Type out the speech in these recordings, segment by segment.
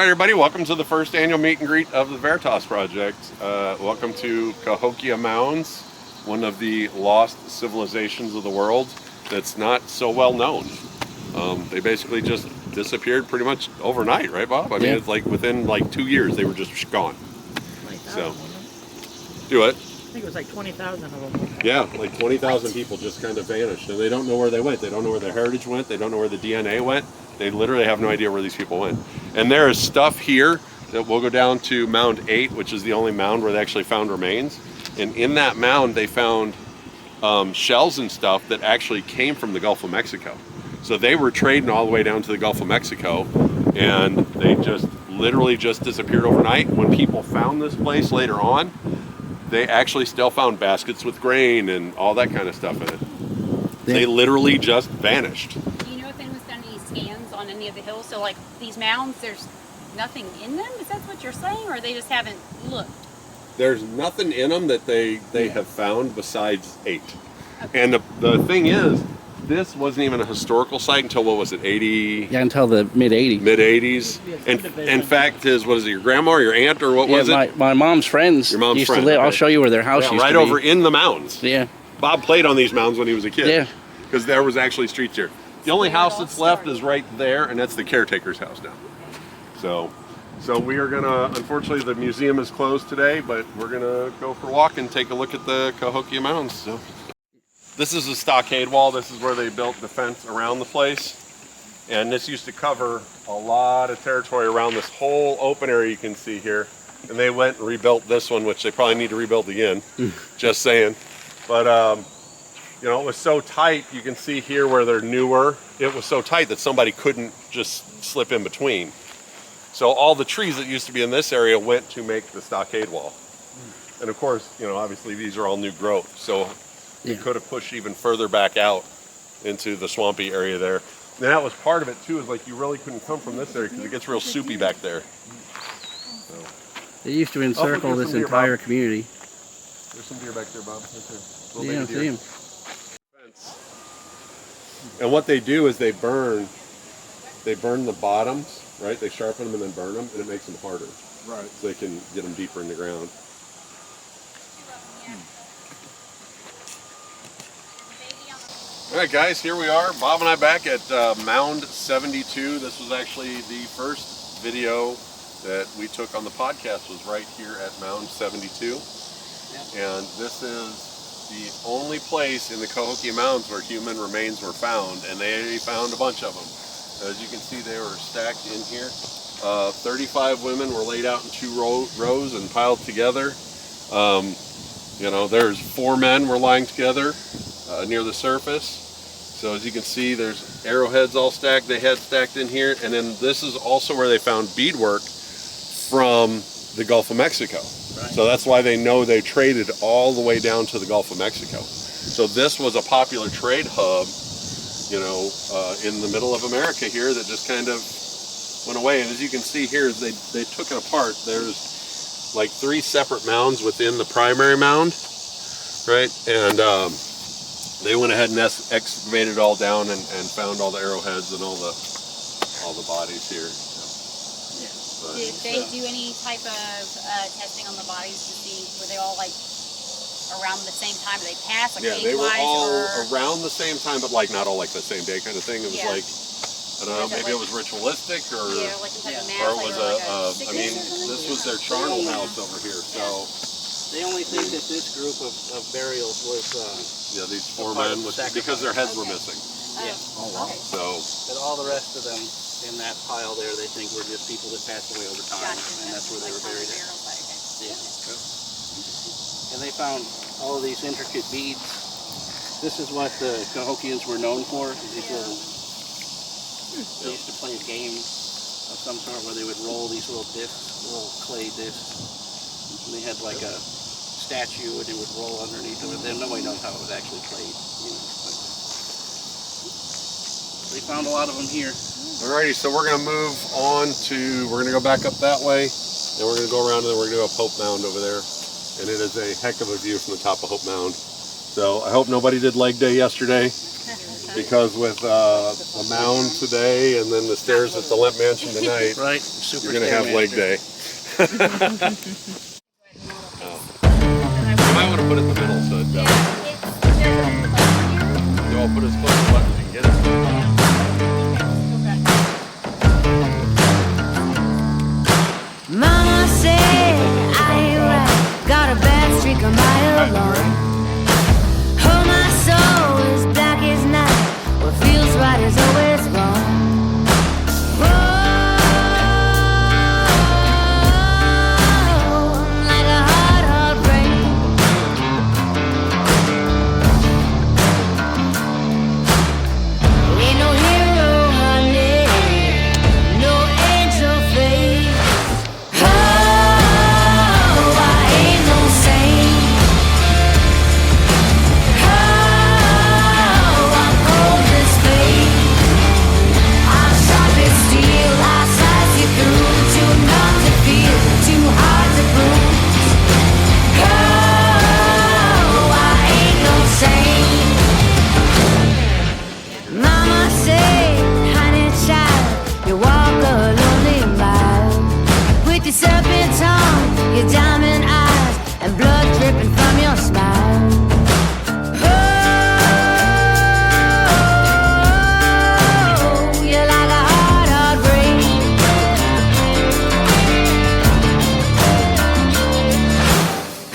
everybody, welcome to the first annual meet and greet of the Veritas project. Welcome to Cahokia Mounds, one of the lost civilizations of the world that's not so well known. They basically just disappeared pretty much overnight, right, Bob? I mean, it's like within like 2 years they were just gone. So, do it. I think it was like 20,000 of them. Yeah, like 20,000 people just kind of vanished, and they don't know where they went. They don't know where their heritage went. They don't know where the DNA went. They literally have no idea where these people went. And there is stuff here that we'll go down to Mound 8, which is the only mound where they actually found remains. And in that mound, they found shells and stuff that actually came from the Gulf of Mexico. So they were trading all the way down to the Gulf of Mexico, and they just literally just disappeared overnight. When people found this place later on, they actually still found baskets with grain and all that kind of stuff in it. Yeah. They literally just vanished. Do you know if anyone's done any scans on any of the hills? So like these mounds, there's nothing in them? Is that what you're saying? Or they just haven't looked? There's nothing in them that they have found besides 8. Okay. And the thing is, this wasn't even a historical site until, what was it, 80? Yeah, until the mid-80s. Mid-80s. And in fact, what is it, your grandma or your aunt or what was it? My mom's friends your mom's used friend, to live. okay. I'll show you where their house used to be. Right over in the mounds. Yeah. Bob played on these mounds when he was a kid. Yeah. Because there was actually streets here. The only house that's left is right there, and that's the caretaker's house now. So we are gonna, unfortunately the museum is closed today, but we're gonna go for a walk and take a look at the Cahokia Mounds. So. This is a stockade wall. This is where they built the fence around the place. And this used to cover a lot of territory around this whole open area you can see here. And they went and rebuilt this one, which they probably need to rebuild again, just saying. But, you know, it was so tight, you can see here where they're newer, it was so tight that somebody couldn't just slip in between. So all the trees that used to be in this area went to make the stockade wall. And of course, you know, obviously these are all new growth. So it could have pushed even further back out into the swampy area there. And that was part of it too, is like you really couldn't come from this area because it gets real soupy back there. So. They used to encircle this entire community. There's some deer back there, Bob. Right there. Yeah, I see them. And what they do is they burn the bottoms, right? They sharpen them and then burn them, and it makes them harder. Right. So they can get them deeper in the ground. All right, guys, here we are. Bob and I back at Mound 72. This was actually the first video that we took on the podcast, was right here at Mound 72. And this is the only place in the Cahokia Mounds where human remains were found, and they found a bunch of them. As you can see, they were stacked in here. 35 women were laid out in 2 rows and piled together. You know, there's 4 men were lying together near the surface. So as you can see, there's arrowheads all stacked, they had stacked in here, and then this is also where they found beadwork from the Gulf of Mexico. Right. So that's why they know they traded all the way down to the Gulf of Mexico. So this was a popular trade hub, you know, in the middle of America here that just kind of went away. And as you can see here, they took it apart. There's like 3 separate mounds within the primary mound, right? And they went ahead and excavated it all down and found all the arrowheads and all the bodies here. Yeah. But, did they do any type of testing on the bodies to see, were they all like around the same time? Did they pass? Like, yeah, they were all around the same time, but like not all like the same day kind of thing. It was like, I don't know, maybe it was ritualistic or, like some type of mass, or it was I mean, this was their charnel house over here, so. They only think that this group of burials was... yeah, these 4 men, because their heads were missing. Yeah. Oh, wow. So, but all the rest of them in that pile there, they think were just people that passed away over time, and that's where they were buried at. Yeah. And they found all of these intricate beads. This is what the Cahokians were known for. These little, they used to play a game of some sort where they would roll these little discs, little clay discs. And they had like a statue and it would roll underneath them, and then nobody knows how it was actually played. You know, but they found a lot of them here. Alrighty, so we're going to move on to, we're going to go back up that way, and we're going to go around and then we're going to go up Hope Mound over there. And it is a heck of a view from the top of Hope Mound. So I hope nobody did leg day yesterday. because with the mound today and then the stairs at the Lemp Mansion tonight, Right, super. you're going to have leg day. You might want to put it in the middle so it does. You all put as close a button as you can get it. Mama said I ain't right, got a bad streak a mile long. Oh, my soul is black as night, what feels right is always wrong. Like a hard, hard rain. Ain't no hero, honey, no angel face. Oh, I ain't no saint. Oh, I'm cold as fate. I'm sharp as steel, I slice you through. Too numb to feel, too hard to bruise. Oh, I ain't no saint. Mama said, honey child, you walk a lonely mile with your serpent tongue, your diamond eyes, and blood dripping from your smile. Oh, you're like a hard, hard rain.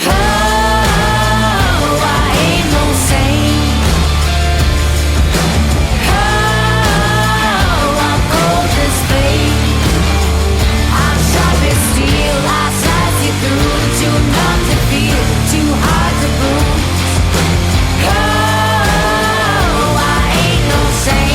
Oh, I ain't no saint. Oh, I'm cold as fate. I'm sharp as steel, I slice you through. Too numb to feel, too hard to bruise. Oh, I ain't no saint.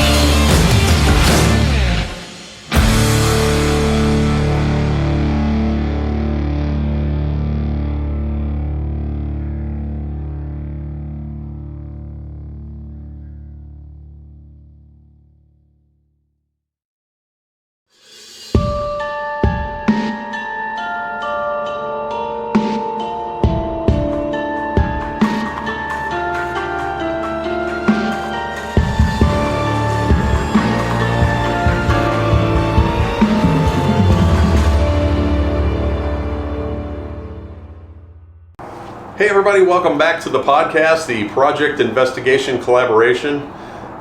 Hey everybody, welcome back to the podcast, the Project Investigation Collaboration.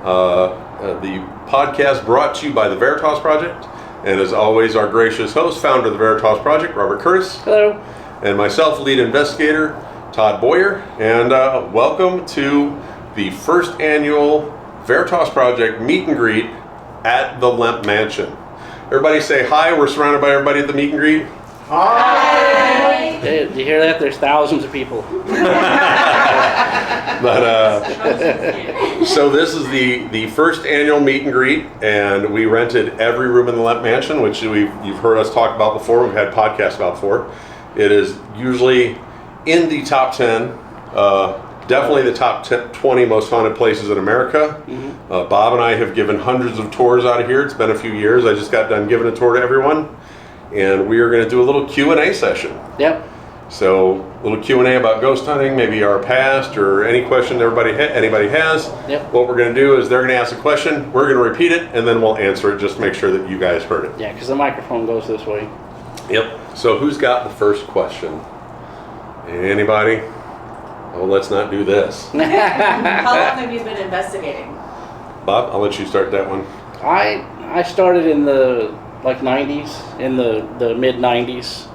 The podcast brought to you by the Veritas Project. And as always, our gracious host, founder of the Veritas Project, Robert Curtis. Hello. And myself, lead investigator, Todd Boyer. And welcome to the first annual Veritas Project meet and greet at the Lemp Mansion. Everybody say hi. We're surrounded by everybody at the meet and greet. Hey, did you hear that? There's thousands of people. So this is the first annual meet and greet, and we rented every room in the Lemp Mansion, which you've heard us talk about before. We've had podcasts about before. It is usually in the top 10, definitely the top 20 most haunted places in America. Mm-hmm. Bob and I have given hundreds of tours out of here. It's been a few years. I just got done giving a tour to everyone, and we are going to do a little Q&A session. Yep. So a little Q&A about ghost hunting, maybe our past, or any question anybody has. Yep. What we're going to do is they're going to ask a question, we're going to repeat it, and then we'll answer it just to make sure that you guys heard it. Yeah, because the microphone goes this way. Yep. So who's got the first question? Anybody? Oh, let's not do this. How long have you been investigating? Bob, I'll let you start that one. I started in the 90s, in the mid 90s.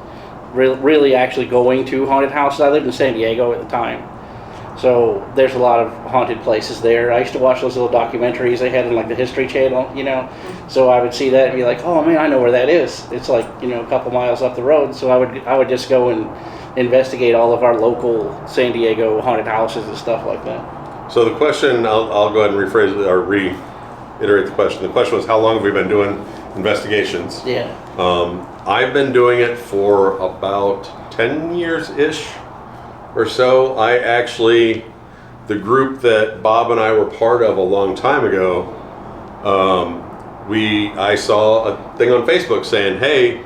Really actually going to haunted houses. I lived in San Diego at the time, so there's a lot of haunted places there. I used to watch those little documentaries they had in like the History Channel, so I would see that and be like, oh man, I know where that is. It's like a couple miles up the road. So I would just go and investigate all of our local San Diego haunted houses and stuff like that. So the question, I'll go ahead and rephrase it, or reiterate the question. The question was, how long have we been doing investigations? Yeah. I've been doing it for about 10 years-ish or so. The group that Bob and I were part of a long time ago, I saw a thing on Facebook saying, hey,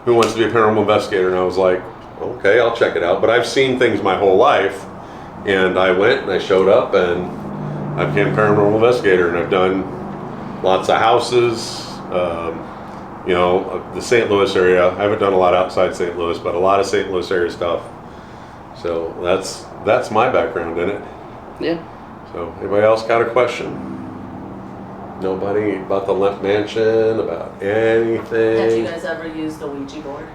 who wants to be a paranormal investigator? And I was like, okay, I'll check it out. But I've seen things my whole life, and I went and I showed up, and I became a paranormal investigator, and I've done lots of houses. You know, the St. Louis area. I haven't done a lot outside St. Louis, but a lot of St. Louis area stuff. So that's my background in it. Yeah. So anybody else got a question? Nobody about the Lemp Mansion, about anything? Have you guys ever used the Ouija board?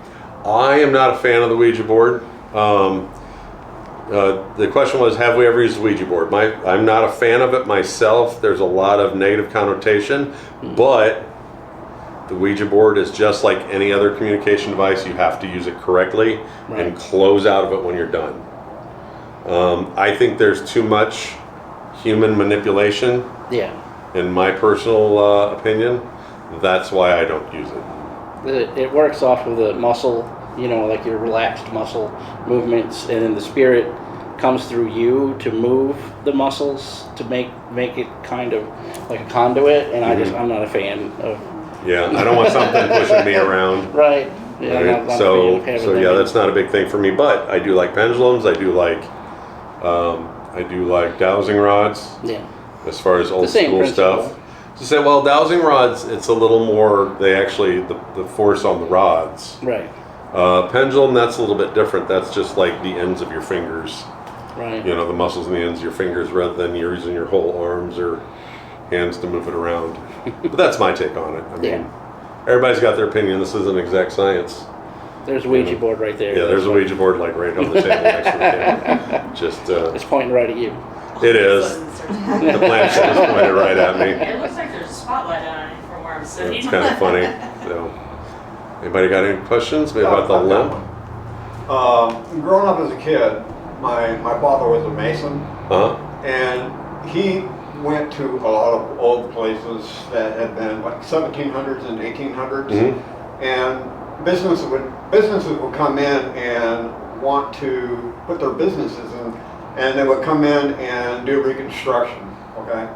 I am not a fan of the Ouija board. The question was, have we ever used the Ouija board? I'm not a fan of it myself. There's a lot of negative connotation, but the Ouija board is just like any other communication device. You have to use it correctly and close out of it when you're done. I think there's too much human manipulation. Yeah. In my personal opinion, that's why I don't use it. It works off of the muscle, you know, like your relaxed muscle movements, and then the spirit comes through you to move the muscles to make it kind of like a conduit. And I'm not a fan of. Yeah, I don't want something pushing me around. Right. Yeah. Right? I'm not So a fan of yeah, that's not a big thing for me. But I do like pendulums. I do like dowsing rods. Yeah. As far as old school principle. stuff. To say, well, dowsing rods, it's a little more. They actually the force on the rods. Right. Pendulum, that's a little bit different. That's just like the ends of your fingers. Right. You know, the muscles in the ends of your fingers, rather than you're using your whole arms or hands to move it around. But that's my take on it. I mean, everybody's got their opinion. This isn't exact science. There's a Ouija board right there. Yeah, there's a Ouija board like right on the table next to the camera. Just it's pointing right at you. It is. The planchette is pointed right at me. It looks like there's a spotlight on it from where I'm sitting. It's kind of funny. So, anybody got any questions? Maybe about the limp? Growing up as a kid, my father was a mason, and he went to a lot of old places that had been like 1700s and 1800s, and businesses would come in and want to put their businesses in, and they would come in and do reconstruction, okay?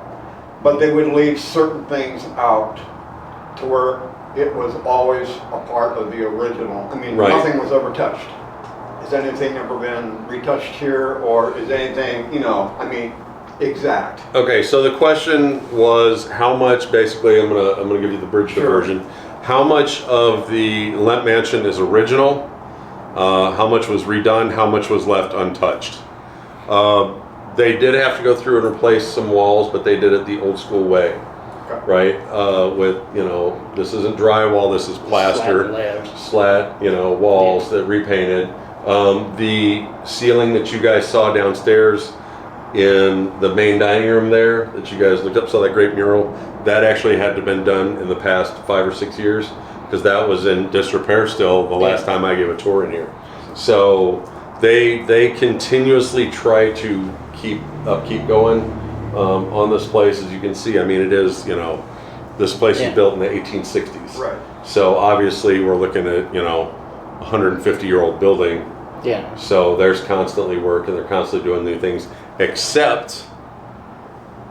But they would leave certain things out to where it was always a part of the original. I mean, nothing was ever touched. Has anything ever been retouched here, or is anything, you know, I mean, exact? Okay, so the question was how much, basically, I'm gonna give you the bridge version. How much of the Lemp Mansion is original? How much was redone? How much was left untouched? They did have to go through and replace some walls, but they did it the old school way, right? With, you know, this isn't drywall, this is plaster, slat, you know, walls that repainted. The ceiling that you guys saw downstairs in the main dining room there, that you guys looked up, saw that great mural, that actually had to have been done in the past 5 or 6 years, because that was in disrepair still the last time I gave a tour in here. So they continuously try to keep going on this place. As you can see, I mean, it is, you know, this place was built in the 1860s. Right. So obviously we're looking at, you know, 150-year-old building. Yeah. So there's constantly work, and they're constantly doing new things, except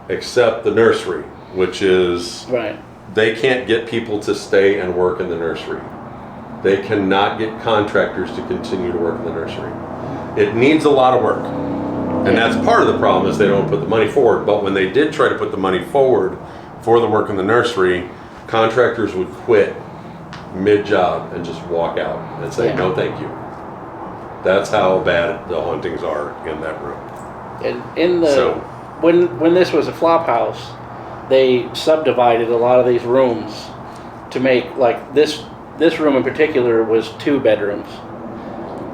the nursery, which is they can't get people to stay and work in the nursery. They cannot get contractors to continue to work in the nursery. It needs a lot of work. And that's part of the problem, is they don't put the money forward. But when they did try to put the money forward for the work in the nursery, contractors would quit mid-job and just walk out and say, no thank you. That's how bad the hauntings are in that room. And in the when this was a flop house, they subdivided a lot of these rooms to make, like, this room in particular was 2 bedrooms.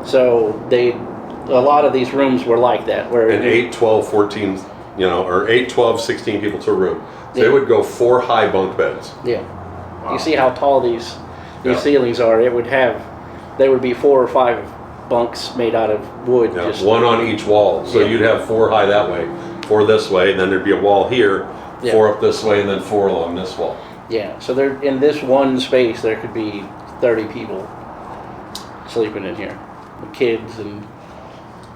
So a lot of these rooms were like that, where and 8, 12, 14, you know, or 8, 12, 16 people to a room. So they would go 4 high bunk beds. Yeah. Wow. You see how tall these ceilings are. They would be 4 or 5 bunks made out of wood. Yeah, just 1 on each wall. So you'd have 4 high that way, 4 this way, and then there'd be a wall here, 4 up this way, and then 4 along this wall. Yeah, so there, in this one space, there could be 30 people sleeping in here. Kids and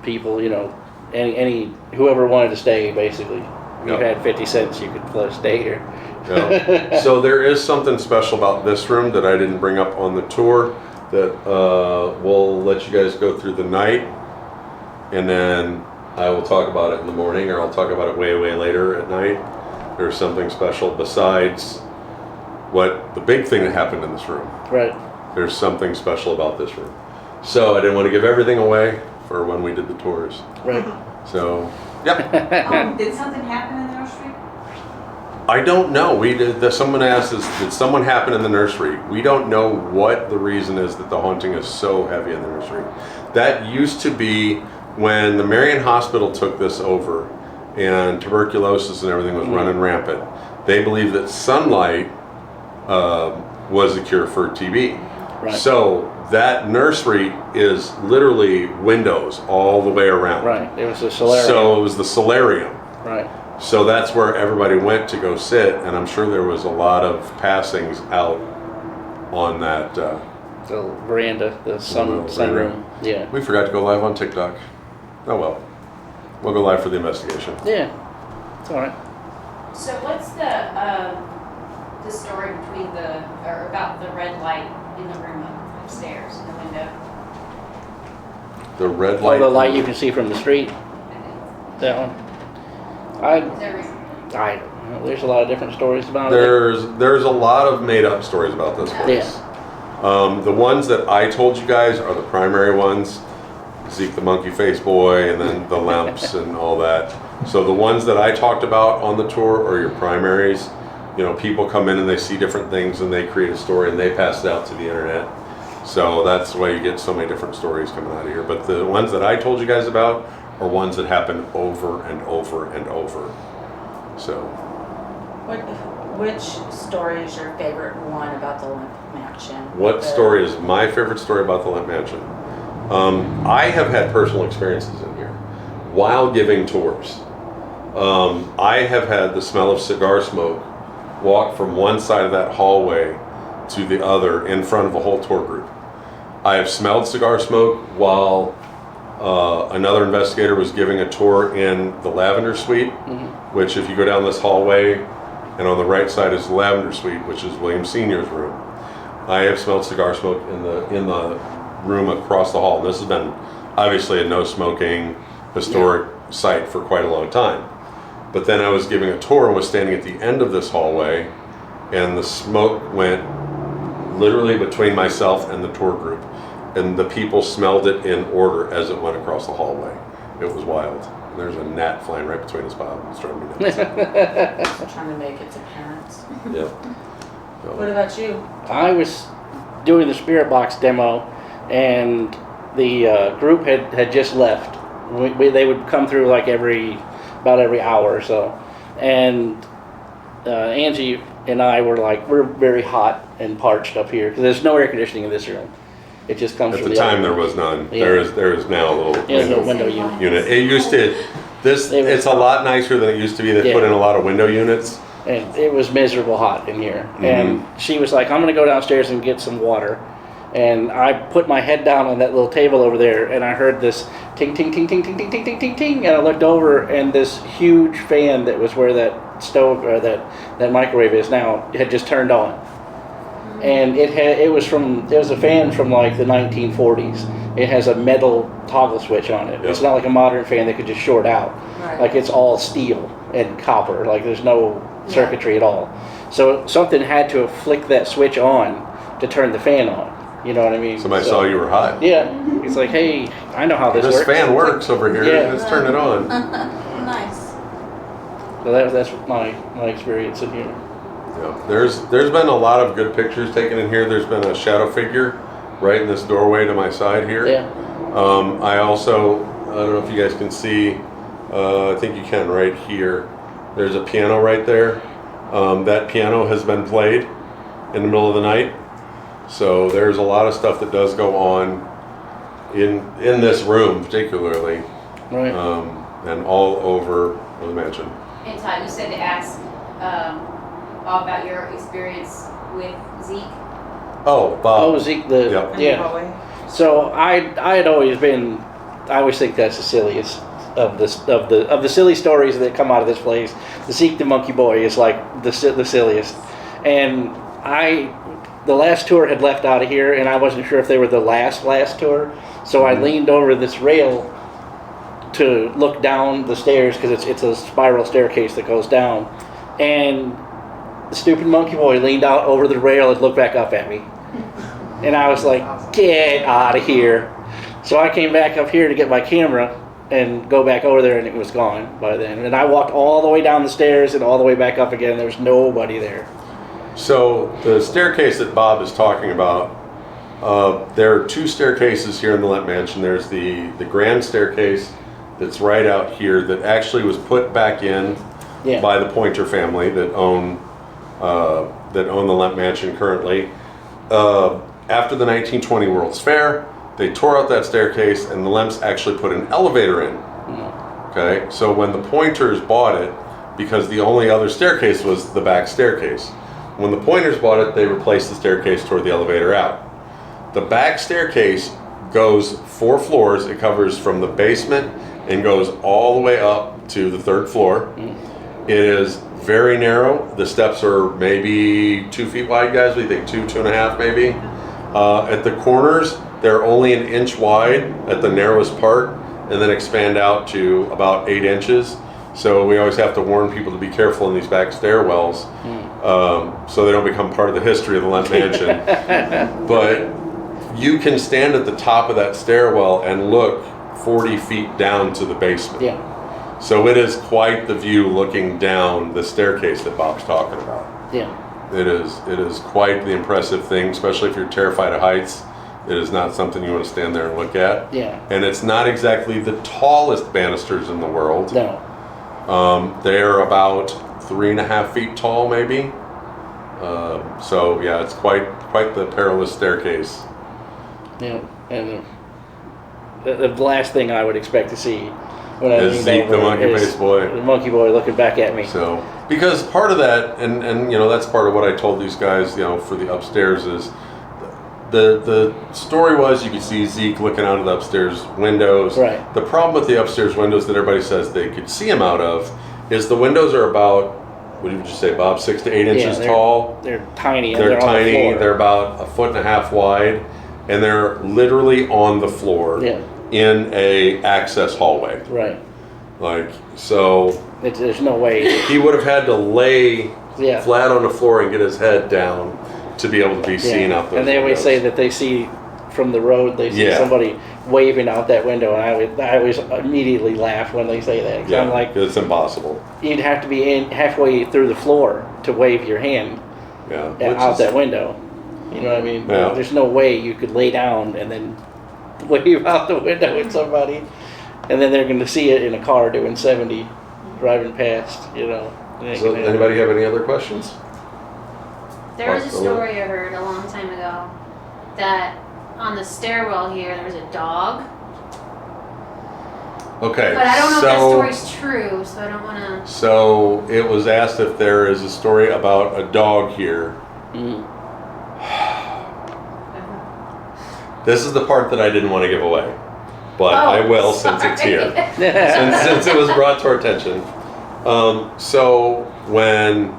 people, you know, any whoever wanted to stay, basically. If you had 50 cents, you could stay here. Yeah. So there is something special about this room that I didn't bring up on the tour, that we'll let you guys go through the night, and then I will talk about it in the morning, or I'll talk about it way, way later at night. There's something special besides what the big thing that happened in this room. Right. There's something special about this room. So I didn't want to give everything away for when we did the tours. Right. So, yep. Did something happen in the nursery? I don't know. We did. Someone asked us, did someone happen in the nursery? We don't know what the reason is that the haunting is so heavy in the nursery. That used to be when the Marion Hospital took this over, and tuberculosis and everything was running rampant. They believed that sunlight was the cure for TB. Right. So that nursery is literally windows all the way around. Right. It was a solarium. So it was the solarium. Right. So that's where everybody went to go sit, and I'm sure there was a lot of passings out on that. The veranda, the sunroom. Yeah. We forgot to go live on TikTok. Oh well. We'll go live for the investigation. Yeah. It's all right. So what's the story between or about the red light in the room upstairs in the window? The red light. Oh, the light you can see from the street. That one. I don't know. There's a lot of different stories about it. There's a lot of made up stories about this place. Yeah. The ones that I told you guys are the primary ones. Zeke the monkey face boy, and then the lamps and all that. So the ones that I talked about on the tour are your primaries. You know, people come in and they see different things and they create a story and they pass it out to the internet. So that's why you get so many different stories coming out of here. But the ones that I told you guys about are ones that happen over and over and over. So. Which story is your favorite one about the Limp Mansion? What story is my favorite story about the Limp Mansion? I have had personal experiences in here while giving tours. I have had the smell of cigar smoke walk from one side of that hallway to the other in front of a whole tour group. I have smelled cigar smoke while another investigator was giving a tour in the Lavender Suite, which if you go down this hallway and on the right side is the Lavender Suite, which is William Sr.'s room. I have smelled cigar smoke in the room across the hall. This has been obviously a no smoking historic site for quite a long time. But then I was giving a tour and was standing at the end of this hallway, and the smoke went literally between myself and the tour group, and the people smelled it in order as it went across the hallway. It was wild. And there's a gnat flying right between us, Bob. It's driving me nuts. Trying to make its appearance. Yeah. What about you? I was doing the Spirit Box demo, and the group had just left. They would come through like about every hour or so, and Angie and I were like, we're very hot and parched up here because there's no air conditioning in this room. It just comes At from the time there was none. Yeah. There is now a little window unit. It used to. It's a lot nicer than it used to be. They put in a lot of window units. And it was miserable hot in here. And she was like, I'm going to go downstairs and get some water. And I put my head down on that little table over there, and I heard this ting, ting, ting, ting, ting, ting, ting, ting, ting, ting. And I looked over, and this huge fan that was where that stove or that microwave is now had just turned on. And it was a fan from like the 1940s. It has a metal toggle switch on it. Yep. It's not like a modern fan that could just short out. Right. Like it's all steel and copper. Like there's no circuitry at all. So something had to have flicked that switch on to turn the fan on. You know what I mean? Somebody saw you were hot. Yeah. It's like, hey, I know how this works. This fan works over here. Yeah. Let's turn it on. Nice. So that's my experience in here. Yeah. There's been a lot of good pictures taken in here. There's been a shadow figure right in this doorway to my side here. Yeah. I also, I don't know if you guys can see, I think you can right here. There's a piano right there. That piano has been played in the middle of the night. So there's a lot of stuff that does go on in this room particularly. Right. And all over the mansion. And Todd, you said to ask Bob about your experience with Zeke. Oh, Bob. Oh, Zeke, yeah. So I had always been. I always think that's the silliest of the silly stories that come out of this place. The Zeke the Monkey Boy is like the silliest, and the last tour had left out of here, and I wasn't sure if they were the last tour, so I leaned over this rail to look down the stairs because it's a spiral staircase that goes down, and the stupid monkey boy leaned out over the rail and looked back up at me, and I was like, "Get out of here!" So I came back up here to get my camera and go back over there, and it was gone by then. And I walked all the way down the stairs and all the way back up again. There was nobody there. So the staircase that Bob is talking about, there are two staircases here in the Lemp Mansion. There's the grand staircase that's right out here that actually was put back in by the Pointer family that own the Lemp Mansion currently. After the 1920 World's Fair, they tore out that staircase, and the Lemps actually put an elevator in. Okay, so when the Pointers bought it, because the only other staircase was the back staircase, when the Pointers bought it, they replaced the staircase toward the elevator out. The back staircase goes 4 floors. It covers from the basement and goes all the way up to the 3rd floor. It is very narrow. The steps are maybe 2 feet wide, guys. We think 2.5 maybe. At the corners, they're only 1 inch wide at the narrowest part, and then expand out to about 8 inches. So we always have to warn people to be careful in these back stairwells, so they don't become part of the history of the Lemp Mansion. But you can stand at the top of that stairwell and look 40 feet down to the basement. Yeah. So it is quite the view looking down the staircase that Bob's talking about. Yeah. It is quite the impressive thing, especially if you're terrified of heights. It is not something you want to stand there and look at. Yeah. And it's not exactly the tallest banisters in the world. No. They are about 3.5 feet tall, maybe. So yeah, it's quite the perilous staircase. Yeah, and the last thing I would expect to see when I Is Zeke the monkey face boy? The monkey boy looking back at me. So because part of that, and you know, that's part of what I told these guys, you know, for the upstairs is. The story was you could see Zeke looking out of the upstairs windows. Right. The problem with the upstairs windows that everybody says they could see him out of is the windows are about, what did you say, Bob, 6 to 8 inches tall? They're tiny. They're tiny. On the floor. They're about 1.5 feet wide, and they're literally on the floor in a access hallway. Right. Like, so. There's no way. He would have had to lay flat on the floor and get his head down to be able to be seen out those And they always windows. say that they see from the road, they see somebody waving out that window, and I always immediately laugh when they say that. 'Cause I'm like, it's impossible. You'd have to be in halfway through the floor to wave your hand out that window. You know what I mean? Yeah. There's no way you could lay down and then wave out the window at somebody, and then they're going to see it in a car doing 70, driving past. You know. So anybody have any other questions? There was a story I heard a long time ago that on the stairwell here there was a dog. Okay. But I don't know if that story's true, so I don't want to. So it was asked if there is a story about a dog here. This is the part that I didn't want to give away, but I will since it's here. since it was brought to our attention. So when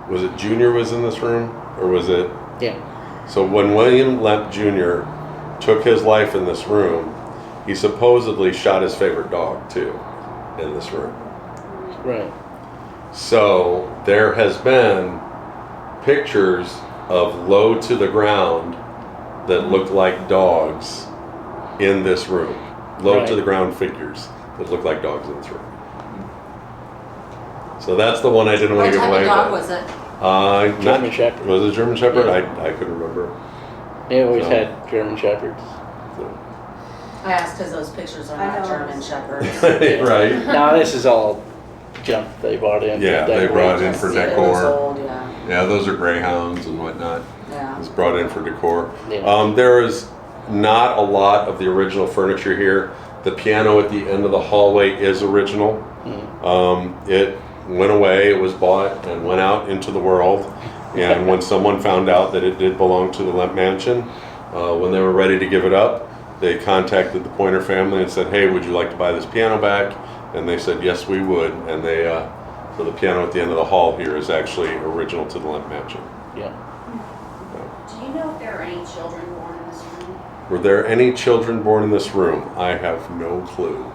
was it Junior was in this room, or was it? Yeah. So when William Lemp Jr. took his life in this room, he supposedly shot his favorite dog too in this room. Right. So there has been pictures of low to the ground that look like dogs in this room. Low to the ground figures that look like dogs in this room. So that's the one I didn't want to give away. What type of dog was it? German Shepherd. Was it a German Shepherd? Yeah. I couldn't remember. They always had German Shepherds. I asked because those pictures are not German Shepherds. Right. Now this is all junk they brought in. Yeah, they brought in for decor. Old, yeah, those are greyhounds and whatnot. Yeah. It's brought in for decor. Yeah. There is not a lot of the original furniture here. The piano at the end of the hallway is original. It went away, it was bought and went out into the world. And when someone found out that it did belong to the Lemp Mansion, when they were ready to give it up, they contacted the Pointer family and said, hey, would you like to buy this piano back? And they said, yes, we would. And they, so the piano at the end of the hall here is actually original to the Lemp Mansion. Yeah. Do you know if there are any children born in this room? Were there any children born in this room? I have no clue.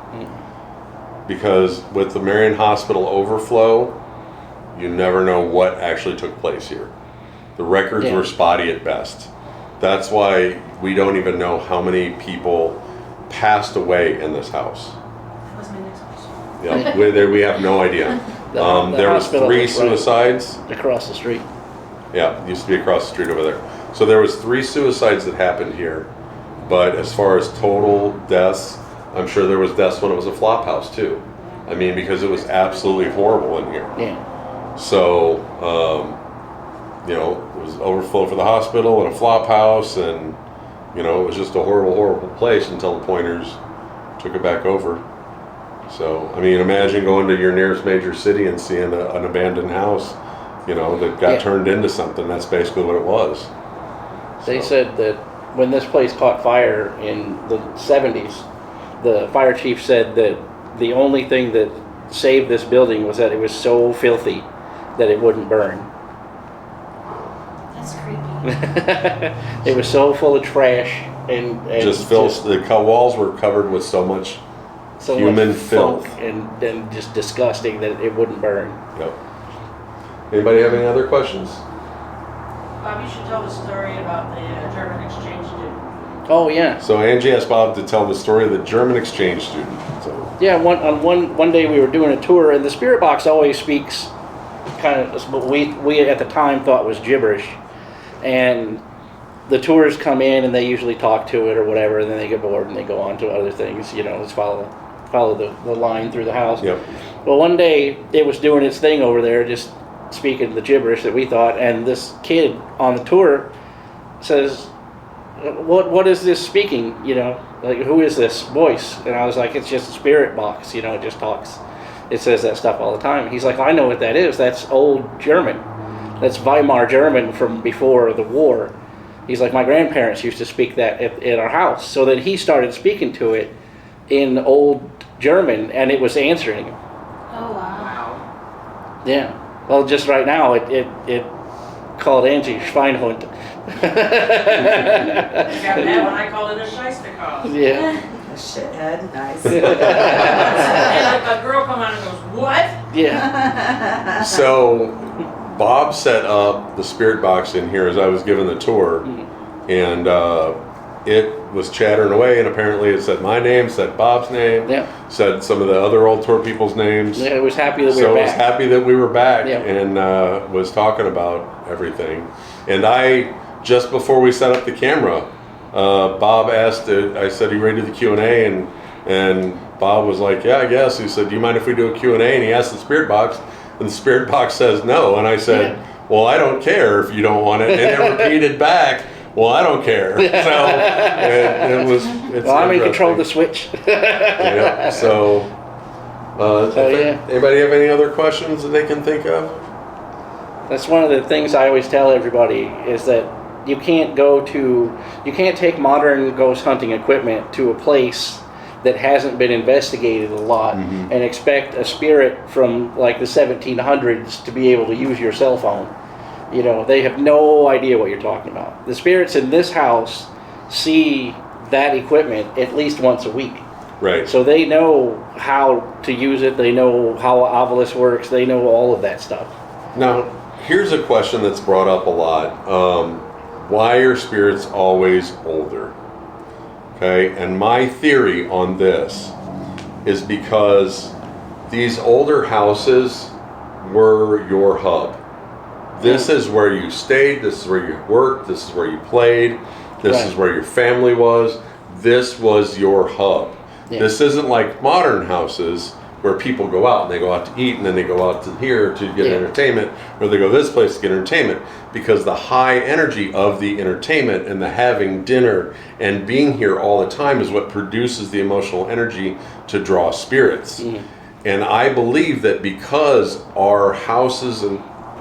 Because with the Marion Hospital overflow, you never know what actually took place here. The records were spotty at best. That's why we don't even know how many people passed away in this house. That was my next question. Yeah, we have no idea. There was 3 suicides. Right across the street. Yeah, it used to be across the street over there. So there was 3 suicides that happened here. But as far as total deaths, I'm sure there was deaths when it was a flop house too. I mean, because it was absolutely horrible in here. Yeah. So, you know, it was overflow for the hospital and a flop house, and, you know, it was just a horrible, horrible place until the Pointers took it back over. So, I mean, imagine going to your nearest major city and seeing an abandoned house, you know, that got turned into something. That's basically what it was. They said that when this place caught fire in the 70s, the fire chief said that the only thing that saved this building was that it was so filthy that it wouldn't burn. That's creepy. It was so full of trash and just filth. The walls were covered with so much human filth and just disgusting that it wouldn't burn. Yep. Anybody have any other questions? Bob, you should tell the story about the German exchange student. Oh yeah. So Angie asked Bob to tell the story of the German exchange student. So yeah, one day we were doing a tour, and the spirit box always speaks kind of what we at the time thought was gibberish, and the tours come in and they usually talk to it or whatever, and then they get bored and they go on to other things. You know, let's follow the line through the house. Yep. Well, one day it was doing its thing over there, just speaking the gibberish that we thought, and this kid on the tour says, what is this speaking, you know, like, who is this voice? And I was like, it's just a spirit box, you know, it just talks, it says that stuff all the time. He's like, I know what that is, that's old German, that's Weimar German from before the war. He's like, my grandparents used to speak that at our house. So then he started speaking to it in old German, and it was answering him. Oh, wow. Yeah. Well, just right now, it called Angie Schweinhund. You got that one, I call it a Scheisterkopf. Yeah. A shithead, nice. And a girl come out and goes, what? Yeah. So Bob set up the spirit box in here as I was giving the tour, and it was chattering away, and apparently it said my name, said Bob's name, said some of the other old tour people's names. Yeah, it was happy that we were back. So it was happy that we were back, Yeah. and was talking about everything. And I, just before we set up the camera, Bob asked, I said, are you ready to do the Q&A? And Bob was like, yeah, I guess. He said, do you mind if we do a Q&A? And he asked the spirit box, and the spirit box says no. And I said, well, I don't care if you don't want it. And it repeated back, well, I don't care. So it's I'm in control of the switch. Yeah. So, anybody have any other questions that they can think of? That's one of the things I always tell everybody is that you can't take modern ghost hunting equipment to a place that hasn't been investigated a lot and expect a spirit from like the 1700s to be able to use your cell phone. You know, they have no idea what you're talking about. The spirits in this house see that equipment at least once a week. Right. So they know how to use it, they know how Ovilus works, they know all of that stuff. Now, here's a question that's brought up a lot. Why are spirits always older? Okay, and my theory on this is because these older houses were your hub. This is where you stayed, this is where you worked, this is where you played, this is where your family was. This was your hub. Yeah. This isn't like modern houses where people go out and they go out to eat and then they go out to here to get entertainment, or they go this place to get entertainment, because the high energy of the entertainment and the having dinner and being here all the time is what produces the emotional energy to draw spirits. And I believe that because our houses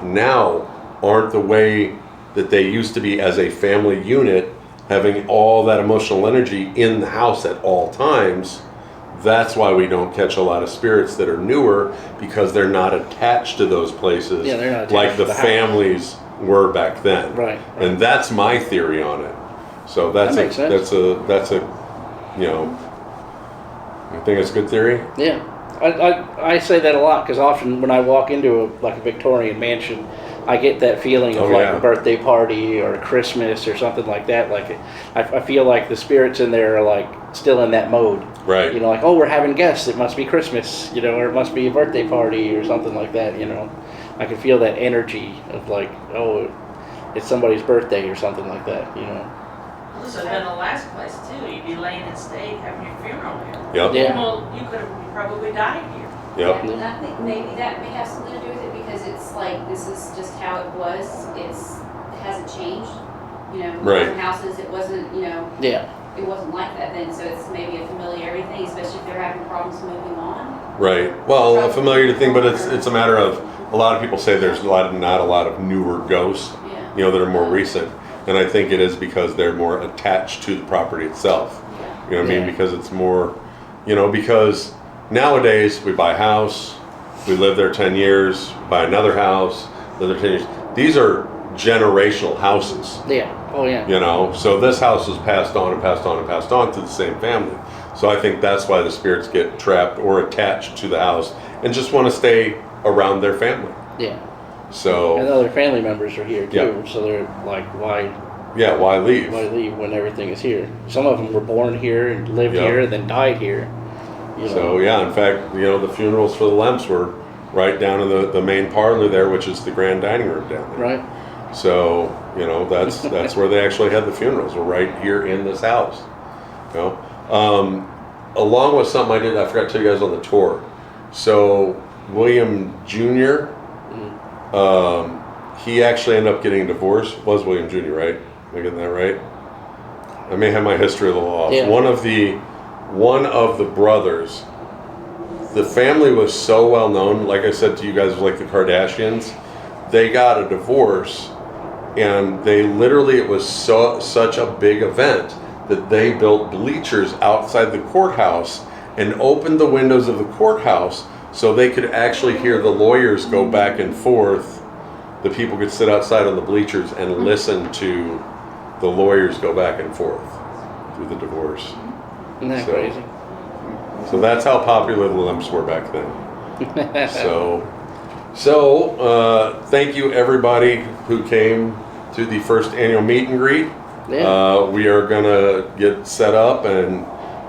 now aren't the way that they used to be as a family unit, having all that emotional energy in the house at all times, that's why we don't catch a lot of spirits that are newer, because they're not attached to those places like the families were back then. Right. And that's my theory on it. So that's a you know, You think it's a good theory? Yeah. I say that a lot because often when I walk into a Victorian mansion, I get that feeling of a birthday party or Christmas or something like that. Like I feel like the spirits in there are like still in that mode. Right. You know, like, oh, we're having guests. It must be Christmas, you know, or it must be a birthday party or something like that, you know. I can feel that energy of like, oh, it's somebody's birthday or something like that, you know. This would have been the last place too. You'd be laying in state having your funeral here. Yep. Yeah. Well, you could have probably died here. Yep. And I think maybe that may have something to do with it because it's like this is just how it was. It hasn't changed. You know, Right. modern houses, it wasn't. You know, Yeah. it wasn't like that then. So it's maybe a familiarity thing, especially if they're having problems moving on. Right. Well, a familiar thing, but it's a matter of a lot of people say there's not a lot of newer ghosts, Yeah. you know, that are more recent, and I think it is because they're more attached to the property itself. You know what I mean? Yeah. Because it's more, you know, because nowadays we buy a house, we live there 10 years, buy another house, live there 10 years. These are generational houses. Yeah. Oh yeah. You know, so this house was passed on and passed on and passed on to the same family. So I think that's why the spirits get trapped or attached to the house and just want to stay around their family. Yeah. So And other family members are here too, Yeah. so they're like, why why leave? leave when everything is here? Some of them were born here and lived Yeah. here and then died here. You know? So in fact, you know, the funerals for the Lemps were right down in the main parlor there, which is the grand dining room down there. Right. So, you know, that's where they actually had the funerals, were right here in this house. You know, along with something I forgot to tell you guys on the tour. So William Jr. He actually ended up getting a divorce. Was William Jr. right? Am I getting that right? I may have my history a little off. Yeah. One of the brothers. The family was so well known. Like I said to you guys, like the Kardashians. They got a divorce, and they literally, it was such a big event that they built bleachers outside the courthouse and opened the windows of the courthouse so they could actually hear the lawyers go back and forth. The people could sit outside on the bleachers and listen to the lawyers go back and forth through the divorce. Isn't that So- crazy? So that's how popular the Lemps were back then. So thank you everybody who came to the first annual meet and greet. Yeah. We are gonna get set up and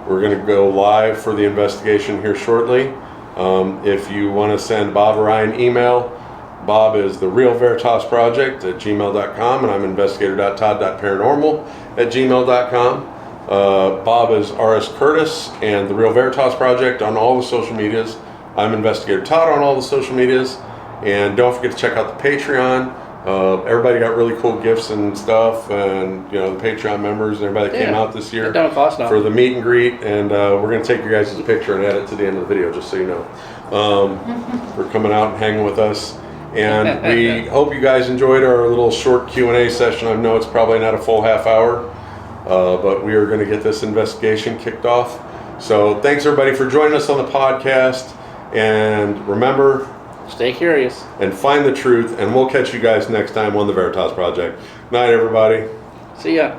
we're gonna go live for the investigation here shortly. If you want to send Bob or I an email, Bob is the Real Veritas Project at gmail.com, and I'm investigator.todd.paranormal@gmail.com. Bob is R.S. Curtis and the Real Veritas Project on all the social medias. I'm Investigator Todd on all the social medias. And don't forget to check out the Patreon. Everybody got really cool gifts and stuff, and you know, the Patreon members and everybody that came out this year It don't cost nothing. for the meet and greet. And we're going to take your guys' picture and add it to the end of the video, just so you know. For coming out and hanging with us. And we hope you guys enjoyed our little short Q&A session. I know it's probably not a full half hour, but we are going to get this investigation kicked off. So thanks everybody for joining us on the podcast. And remember, Stay curious. and find the truth, and we'll catch you guys next time on the Veritas Project. Night, everybody. See ya.